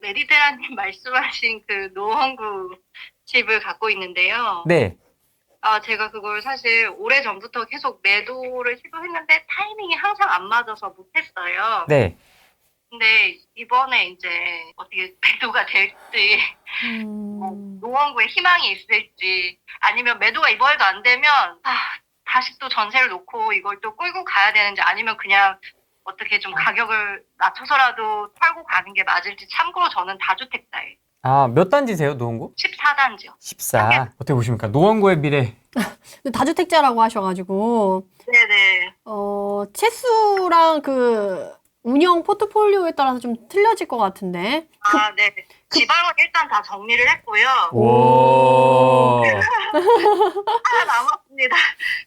메디테라님 말씀하신 그 노원구 집을 갖고 있는데요. 네. 제가 그걸 사실 오래전부터 계속 매도를 시도했는데 타이밍이 항상 안 맞아서 못했어요. 네. 근데 이번에 이제 어떻게 매도가 될지, 노원구에 희망이 있을지, 아니면 매도가 이번에도 안 되면, 다시 또 전세를 놓고 이걸 또 끌고 가야 되는지, 아니면 그냥 어떻게 좀 가격을 낮춰서라도 털고 가는 게 맞을지. 참고로 저는 다주택자예요. 몇 단지세요, 노원구? 14단지요. 14. 어떻게 보십니까? 노원구의 미래. 다주택자라고 하셔가지고, 네네. 채수랑 그 운영 포트폴리오에 따라서 좀 틀려질 것 같은데. 네. 지방은 일단 다 정리를 했고요. 오. 하나 남았습니다.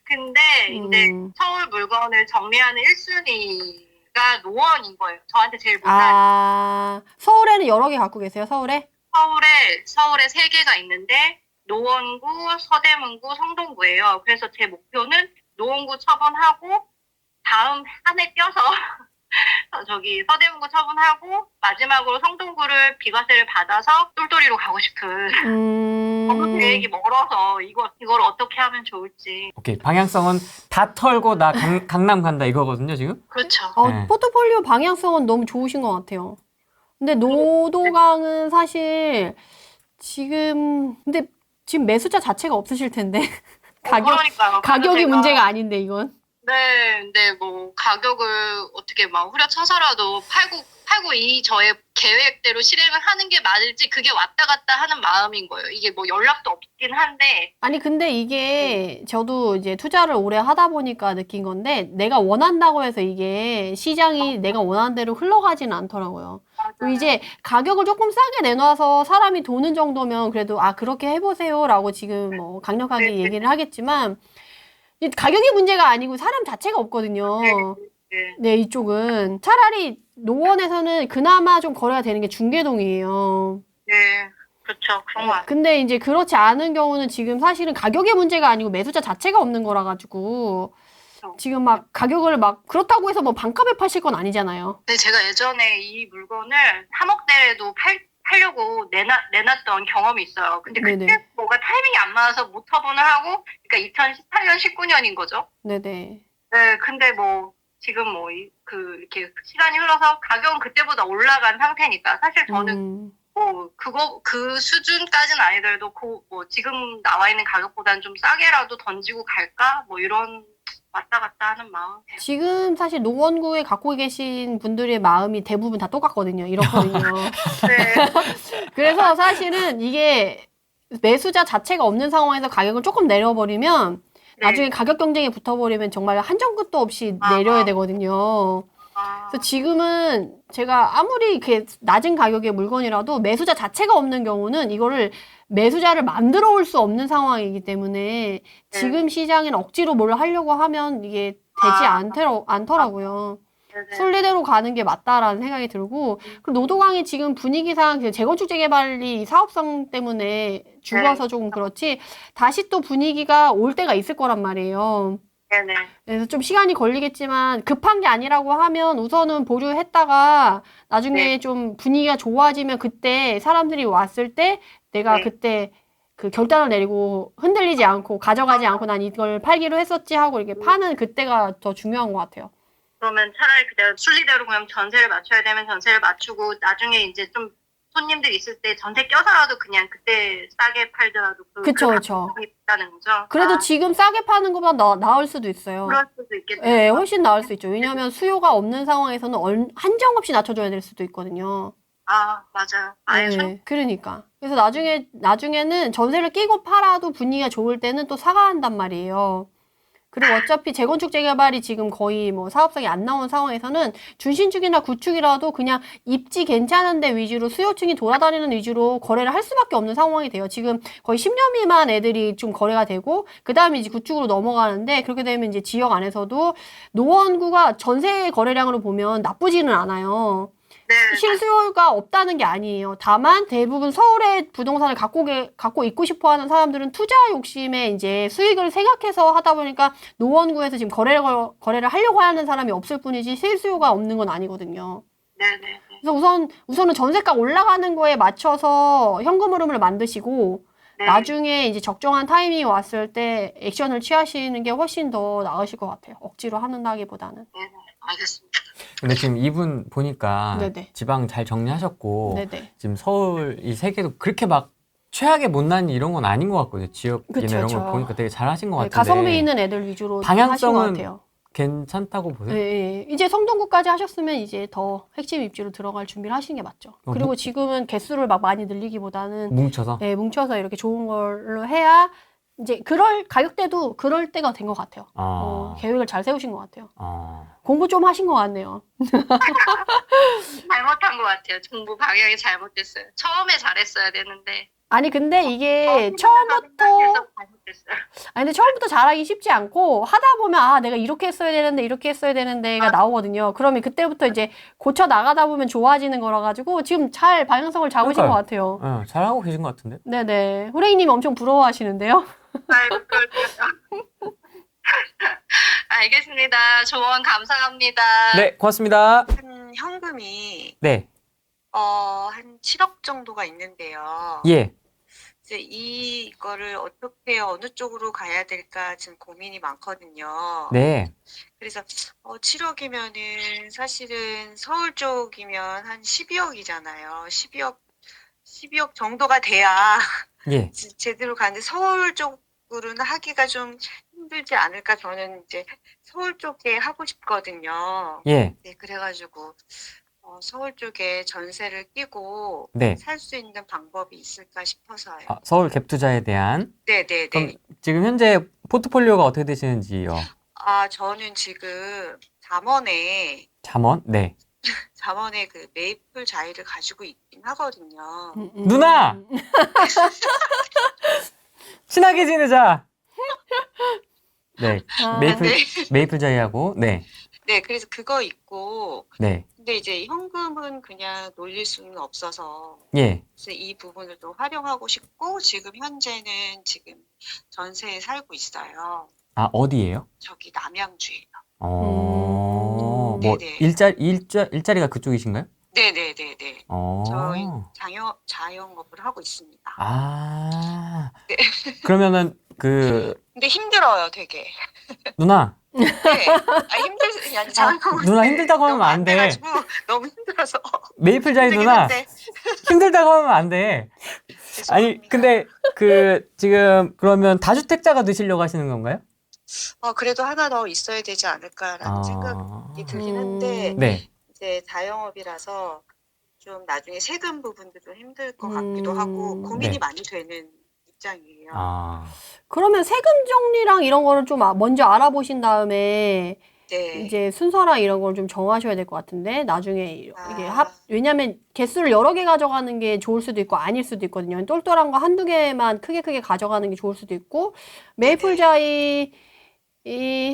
근데 이제 서울 물건을 정리하는 1순위가 노원인 거예요. 저한테 제일 못한. 서울에는 여러 개 갖고 계세요, 서울에? 서울에 3개가 있는데 노원구, 서대문구, 성동구예요. 그래서 제 목표는 노원구 처분하고 다음 한 해 껴서 저기 서대문구 처분하고 마지막으로 성동구를 비과세를 받아서 똘똘이로 가고 싶은 너무 계획이 멀어서 이걸 어떻게 하면 좋을지. 오케이. 방향성은 다 털고 나 강남 간다 이거거든요, 지금? 그렇죠. 네. 포트폴리오 방향성은 너무 좋으신 것 같아요. 근데 노도강은 사실 근데 지금 매수자 자체가 없으실 텐데. 그러니까요. 가격이 문제가 아닌데, 이건. 네, 근데 뭐 가격을 어떻게 막 후려쳐서라도 팔고 이 저의 계획대로 실행을 하는 게 맞을지 그게 왔다 갔다 하는 마음인 거예요. 이게 뭐 연락도 없긴 한데. 아니, 근데 이게 저도 이제 투자를 오래 하다 보니까 느낀 건데, 내가 원한다고 해서 이게 시장이 내가 원하는 대로 흘러가지는 않더라고요. 맞아요. 이제 가격을 조금 싸게 내놔서 사람이 도는 정도면 그래도 그렇게 해보세요라고 지금 뭐 강력하게 얘기를 하겠지만, 가격이 문제가 아니고 사람 자체가 없거든요. 네, 이쪽은. 차라리 노원에서는 그나마 좀 거래가 되는 게 중계동이에요. 네, 그렇죠. 그런 거 같아요. 근데 이제 그렇지 않은 경우는 지금 사실은 가격의 문제가 아니고 매수자 자체가 없는 거라 가지고 지금 막 가격을 막 그렇다고 해서 뭐 반값에 파실 건 아니잖아요. 근데 제가 예전에 이 물건을 3억대에도 팔려고 내놨던 경험이 있어요. 근데 그때 네네. 뭐가 타이밍이 안 맞아서 못 처분을 하고, 그러니까 2018년, 19년인 거죠. 네네. 네, 근데 뭐 지금 뭐 이렇게 시간이 흘러서 가격은 그때보다 올라간 상태니까 사실 저는 뭐 그 수준까지는 아니더라도 뭐 지금 나와 있는 가격보다는 좀 싸게라도 던지고 갈까 뭐 이런 왔다 갔다 하는 마음. 지금 사실 노원구에 갖고 계신 분들의 마음이 대부분 다 똑같거든요. 이렇거든요. 네. 그래서 사실은 이게 매수자 자체가 없는 상황에서 가격을 조금 내려버리면 나중에 가격 경쟁에 붙어버리면 정말 한정 끝도 없이 내려야 되거든요. 그래서 지금은 제가 아무리 이렇게 낮은 가격의 물건이라도 매수자 자체가 없는 경우는 이거를 매수자를 만들어 올 수 없는 상황이기 때문에 지금 시장엔 억지로 뭘 하려고 하면 이게 되지 않더라고요. 순리대로 가는 게 맞다라는 생각이 들고, 그리고 노도강이 지금 분위기상 재건축 재개발이 사업성 때문에 죽어서 조금 그렇지 다시 또 분위기가 올 때가 있을 거란 말이에요. 네네. 그래서 좀 시간이 걸리겠지만 급한 게 아니라고 하면 우선은 보류했다가 나중에 좀 분위기가 좋아지면 그때 사람들이 왔을 때 내가 그때 그 결단을 내리고 흔들리지 않고 가져가지 않고 난 이걸 팔기로 했었지 하고 이렇게 파는 그때가 더 중요한 것 같아요. 그러면 차라리 그냥 순리대로 그냥 전세를 맞춰야 되면 전세를 맞추고 나중에 이제 좀 손님들 있을 때 전세 껴서라도 그냥 그때 싸게 팔더라도 그쵸. 있다는 거죠. 그래도 지금 싸게 파는 것보다 나을 수도 있어요. 그럴 수도 있겠네요. 네, 훨씬 나을 수 있죠. 왜냐하면 수요가 없는 상황에서는 한정없이 낮춰줘야 될 수도 있거든요. 맞아요. 네, 그러니까. 그래서 나중에는 전세를 끼고 팔아도 분위기가 좋을 때는 또 사과한단 말이에요. 그리고 어차피 재건축 재개발이 지금 거의 뭐 사업성이 안 나온 상황에서는 준신축이나 구축이라도 그냥 입지 괜찮은데 위주로 수요층이 돌아다니는 위주로 거래를 할 수밖에 없는 상황이 돼요. 지금 거의 10년 미만 애들이 좀 거래가 되고 그 다음에 이제 구축으로 넘어가는데 그렇게 되면 이제 지역 안에서도 노원구가 전세 거래량으로 보면 나쁘지는 않아요. 실수요가 없다는 게 아니에요. 다만 대부분 서울의 부동산을 갖고 있고 싶어 하는 사람들은 투자 욕심에 이제 수익을 생각해서 하다 보니까 노원구에서 지금 거래를 하려고 하는 사람이 없을 뿐이지 실수요가 없는 건 아니거든요. 네네. 그래서 우선은 전세가 올라가는 거에 맞춰서 현금 흐름을 만드시고 네. 나중에 이제 적정한 타이밍이 왔을 때 액션을 취하시는 게 훨씬 더 나으실 것 같아요. 억지로 한다기보다는. 네, 알겠습니다. 근데 지금 이분 보니까 네네. 지방 잘 정리하셨고 네네. 지금 서울 이 세 개도 그렇게 막 최악의 못난이 이런 건 아닌 것 같거든요. 지역이나 그쵸, 이런 그쵸. 걸 보니까 되게 잘하신 것 네, 같은데 가성비 있는 애들 위주로 하신 것 방향성은 같아요. 괜찮다고 보세요? 네, 네. 이제 성동구까지 하셨으면 이제 더 핵심 입지로 들어갈 준비를 하시는 게 맞죠. 그리고 지금은 개수를 막 많이 늘리기보다는 뭉쳐서? 네, 뭉쳐서 이렇게 좋은 걸로 해야 이제 그럴 가격대도 그럴 때가 된 것 같아요. 계획을 잘 세우신 것 같아요. 공부 좀 하신 것 같네요. 잘못한 것 같아요. 정부 방향이 잘못됐어요. 처음에 잘했어야 되는데. 아니 근데 이게 잘못됐어요. 근데 처음부터 잘하기 쉽지 않고 하다 보면 내가 이렇게 했어야 되는데 이렇게 했어야 되는데가 나오거든요. 그러면 그때부터 이제 고쳐 나가다 보면 좋아지는 거라 가지고 지금 잘 방향성을 잡으신 것 같아요. 네, 잘하고 계신 것 같은데? 네네. 후레이님 엄청 부러워하시는데요. 아이고, 그럴게요. 알겠습니다. 조언 감사합니다. 네, 고맙습니다. 한 현금이 네, 한 7억 정도가 있는데요. 예. 이제 이거를 어떻게 어느 쪽으로 가야 될까 지금 고민이 많거든요. 네, 그래서 7억이면은 사실은 서울 쪽이면 한 12억이잖아요. 12억 정도가 돼야 예. 제대로 가는데 서울 쪽으로는 하기가 좀 힘들지 않을까. 저는 이제 서울 쪽에 하고 싶거든요. 예. 네, 그래가지고 서울 쪽에 전세를 끼고 네. 살 수 있는 방법이 있을까 싶어서요. 서울 갭 투자에 대한. 네네네. 그럼 지금 현재 포트폴리오가 어떻게 되시는지요? 저는 지금 잠원에 네. 그 메이플 자이를 가지고 있긴 하거든요. 누나! 친하게 지내자! 네. 메이플 자이하고, 네. 네, 그래서 그거 있고, 네. 근데 이제 현금은 그냥 놀릴 수는 없어서, 예. 그래서 이 부분을 좀 활용하고 싶고, 지금 현재는 지금 전세에 살고 있어요. 어디예요? 저기 남양주예요. 뭐, 네네. 일자리가 그쪽이신가요? 네네네네. 저희 자영업을 하고 있습니다. 네. 그러면은, 근데 힘들어요, 되게. 누나. 네. 힘들지, 아니, 자영업을. 누나 힘들다고 하면 안 돼. 돼가지고 너무 힘들어서. 메이플 자이 힘들긴 누나. 한데. 힘들다고 하면 안 돼. 아니, 죄송합니다. 근데, 지금, 그러면 다주택자가 되시려고 하시는 건가요? 그래도 하나 더 있어야 되지 않을까라는 생각이 들긴 한데, 네. 이제 자영업이라서 좀 나중에 세금 부분도 좀 힘들 것 같기도 하고, 고민이 네. 많이 되는 입장이에요. 그러면 세금 정리랑 이런 거를 좀 먼저 알아보신 다음에 네. 이제 순서랑 이런 걸 좀 정하셔야 될 것 같은데 나중에 이게 아. 왜냐면 개수를 여러 개 가져가는 게 좋을 수도 있고 아닐 수도 있거든요. 똘똘한 거 한두 개만 크게 가져가는 게 좋을 수도 있고 메이플자이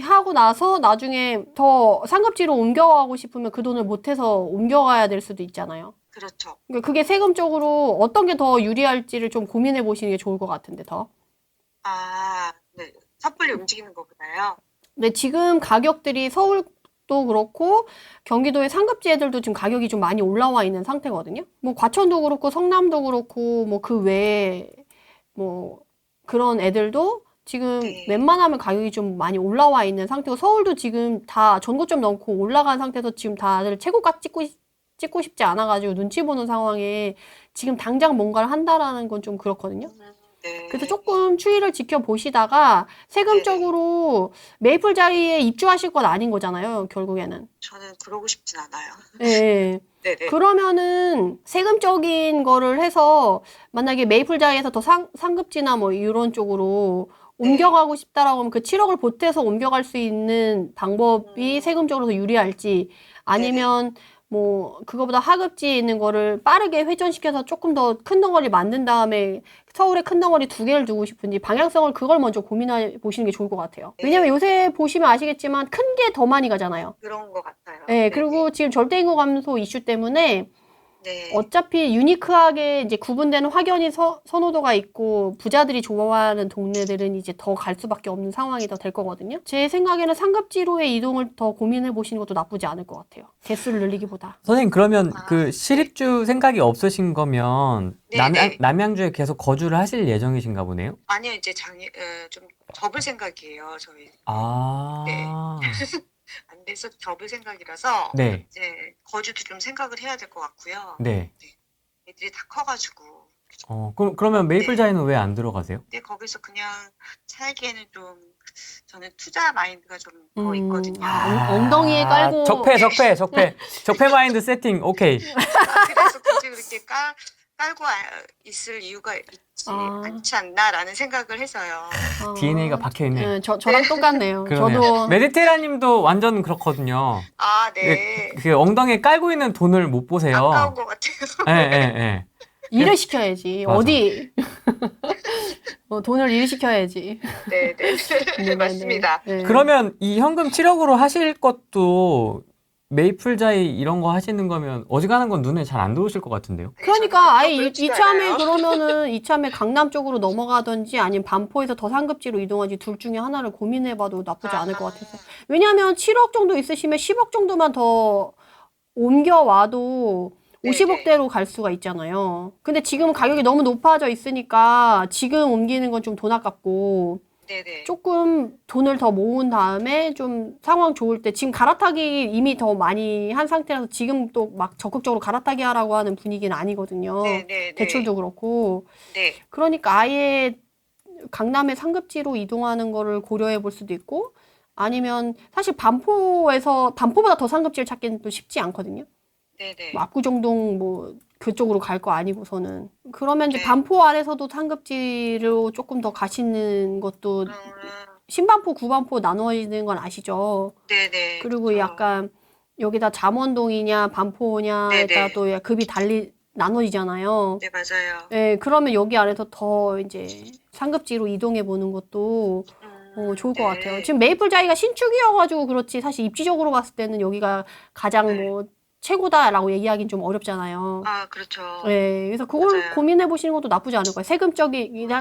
하고 나서 나중에 더 상급지로 옮겨가고 싶으면 그 돈을 못해서 옮겨가야 될 수도 있잖아요. 그렇죠. 그러니까 그게 세금적으로 어떤 게 더 유리할지를 좀 고민해 보시는 게 좋을 것 같은데 더. 네. 섣불리 움직이는 것보다요. 근데 지금 가격들이 서울도 그렇고 경기도의 상급지 애들도 지금 가격이 좀 많이 올라와 있는 상태거든요. 뭐 과천도 그렇고 성남도 그렇고 뭐 그 외에 뭐 그런 애들도 지금 네. 웬만하면 가격이 좀 많이 올라와 있는 상태고 서울도 지금 다 전고점 넘고 올라간 상태에서 지금 다들 최고가 찍고 싶지 않아가지고 눈치 보는 상황에 지금 당장 뭔가를 한다라는 건 좀 그렇거든요. 네. 그래서 조금 추이를 지켜보시다가 세금적으로 메이플 자리에 입주하실 건 아닌 거잖아요, 결국에는. 저는 그러고 싶진 않아요. 네. 네네. 그러면은 세금적인 거를 해서 만약에 메이플 자리에서 더 상급지나 뭐 이런 쪽으로 옮겨가고 싶다라고 하면 그 7억을 보태서 옮겨갈 수 있는 방법이 세금적으로 더 유리할지 아니면 뭐 그거보다 하급지에 있는 거를 빠르게 회전시켜서 조금 더 큰 덩어리 만든 다음에 서울에 큰 덩어리 2개를 두고 싶은지 방향성을 그걸 먼저 고민해 보시는 게 좋을 것 같아요. 왜냐면 요새 보시면 아시겠지만 큰 게 더 많이 가잖아요. 그런 것 같아요. 네, 그리고 지금 절대인구 감소 이슈 때문에 네. 어차피 유니크하게 이제 구분되는 확연히 선호도가 있고 부자들이 좋아하는 동네들은 이제 더 갈 수밖에 없는 상황이 더 될 거거든요. 제 생각에는 상급지로의 이동을 더 고민해 보시는 것도 나쁘지 않을 것 같아요. 개수를 늘리기보다. 선생님 그러면 아, 그 시립주 생각이 없으신 거면 네, 네. 남양주에 계속 거주를 하실 예정이신가 보네요? 아니요, 이제 좀 접을 생각이에요, 저희. 아, 안 돼서 접을 생각이라서 네, 이제 거주도 좀 생각을 해야 될 것 같고요. 네. 애들이 다 커가지고. 그러면 메이플 네. 자이는 왜 안 들어가세요? 근데 거기서 그냥 살기에는 좀 저는 투자 마인드가 좀 더 있거든요. 엉덩이에 깔고 적폐 마인드 세팅, 오케이. 그래서 굳이 그렇게 깔고 있을 이유가 있지 않지 않나라는 생각을 해서요. DNA가 박혀있네. 네, 저랑 똑같네요. 그러네요. 저도 메디테라 님도 완전 그렇거든요. 아, 네. 그 엉덩이에 깔고 있는 돈을 못 보세요. 아까운 것 같아요. 예. 일을 시켜야지. 맞아. 어디 돈을 일 시켜야지. 네, 네. 네, 맞습니다. 네. 그러면 이 현금 7억으로 하실 것도 메이플 자이 이런 거 하시는 거면 어지간한 건 눈에 잘 안 들어오실 것 같은데요? 그러니까 아예 그렇지가 이참에 않아요. 그러면은 이참에 강남 쪽으로 넘어가든지 아니면 반포에서 더 상급지로 이동하지 둘 중에 하나를 고민해봐도 나쁘지 않을 것 같아서. 왜냐하면 7억 정도 있으시면 10억 정도만 더 옮겨와도 네네. 50억대로 갈 수가 있잖아요. 근데 지금 가격이 너무 높아져 있으니까 지금 옮기는 건 좀 돈 아깝고 네네. 조금 돈을 더 모은 다음에 좀 상황 좋을 때 지금 갈아타기 이미 더 많이 한 상태라서 지금 또 막 적극적으로 갈아타기 하라고 하는 분위기는 아니거든요. 네네. 대출도 그렇고. 네. 그러니까 아예 강남의 상급지로 이동하는 거를 고려해 볼 수도 있고 아니면 사실 반포보다 더 상급지를 찾기는 또 쉽지 않거든요. 네네. 뭐 압구정동 뭐 그쪽으로 갈 거 아니고서는. 그러면 이제 네. 반포 안에서도 상급지로 조금 더 가시는 것도 음, 신반포, 구반포 나눠지는 건 아시죠? 네네. 그리고 약간 여기다 잠원동이냐 반포냐에 네네. 따라 또 급이 달리 나눠지잖아요. 네, 맞아요. 네, 그러면 여기 안에서 더 이제 상급지로 이동해 보는 것도 좋을 것 네. 같아요. 지금 메이플 자이가 신축이어가지고 그렇지 사실 입지적으로 봤을 때는 여기가 가장 네. 뭐 최고다라고 얘기하기는 좀 어렵잖아요. 아, 그렇죠. 네, 그래서 그걸 맞아요. 고민해 보시는 것도 나쁘지 않을 거예요.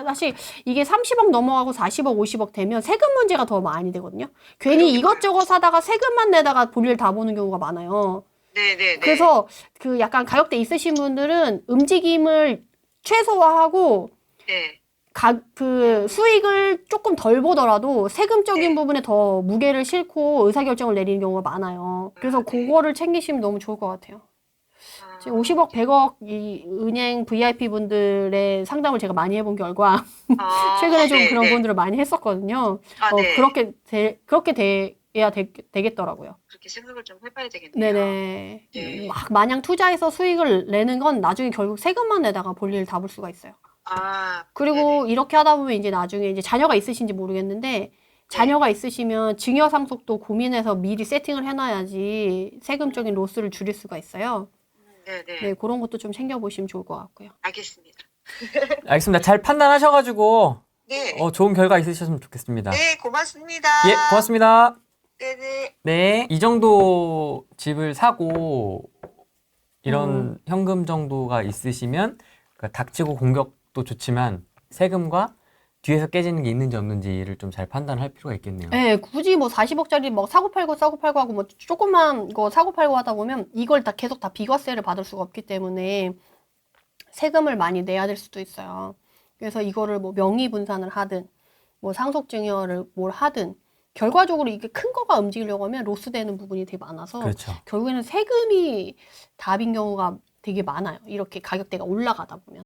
사실 이게 30억 넘어가고 40억, 50억 되면 세금 문제가 더 많이 되거든요. 괜히 그러니까요. 이것저것 사다가 세금만 내다가 볼일 다 보는 경우가 많아요. 네네네. 그래서 그 약간 가격대 있으신 분들은 움직임을 최소화하고 네. 그 수익을 조금 덜 보더라도 세금적인 네. 부분에 더 무게를 싣고 의사결정을 내리는 경우가 많아요. 그래서 아, 네. 그거를 챙기시면 너무 좋을 것 같아요. 아, 지금 50억, 100억 이 은행 VIP 분들의 상담을 제가 많이 해본 결과 최근에 좀 네, 그런 네. 분들을 많이 했었거든요. 아, 네. 그렇게 돼야 되겠더라고요. 그렇게 생각을 좀 해봐야 되겠네요. 네네. 네. 마냥 투자해서 수익을 내는 건 나중에 결국 세금만 내다가 볼일 다 볼 수가 있어요. 아, 그리고 네네. 이렇게 하다 보면 이제 나중에 이제 자녀가 있으신지 모르겠는데 자녀가 있으시면 증여 상속도 고민해서 미리 세팅을 해놔야지 세금적인 로스를 줄일 수가 있어요. 네네. 네, 그런 것도 좀 챙겨보시면 좋을 것 같고요. 알겠습니다. 알겠습니다. 잘 판단하셔가지고 네. 좋은 결과 있으셨으면 좋겠습니다. 네, 고맙습니다. 예, 고맙습니다. 네네. 네, 이 정도 집을 사고 이런 현금 정도가 있으시면 그러니까 닥치고 공격도 좋지만 세금과 뒤에서 깨지는 게 있는지 없는지를 좀 잘 판단할 필요가 있겠네요. 네, 굳이 뭐 40억짜리 뭐 사고 팔고 하고 뭐 조금만 거 사고 팔고 하다 보면 이걸 다 계속 다 비과세를 받을 수가 없기 때문에 세금을 많이 내야 될 수도 있어요. 그래서 이거를 뭐 명의 분산을 하든 뭐 상속증여를 뭘 하든 결과적으로 이게 큰 거가 움직이려고 하면 로스되는 부분이 되게 많아서 그렇죠. 결국에는 세금이 답인 경우가 되게 많아요. 이렇게 가격대가 올라가다 보면.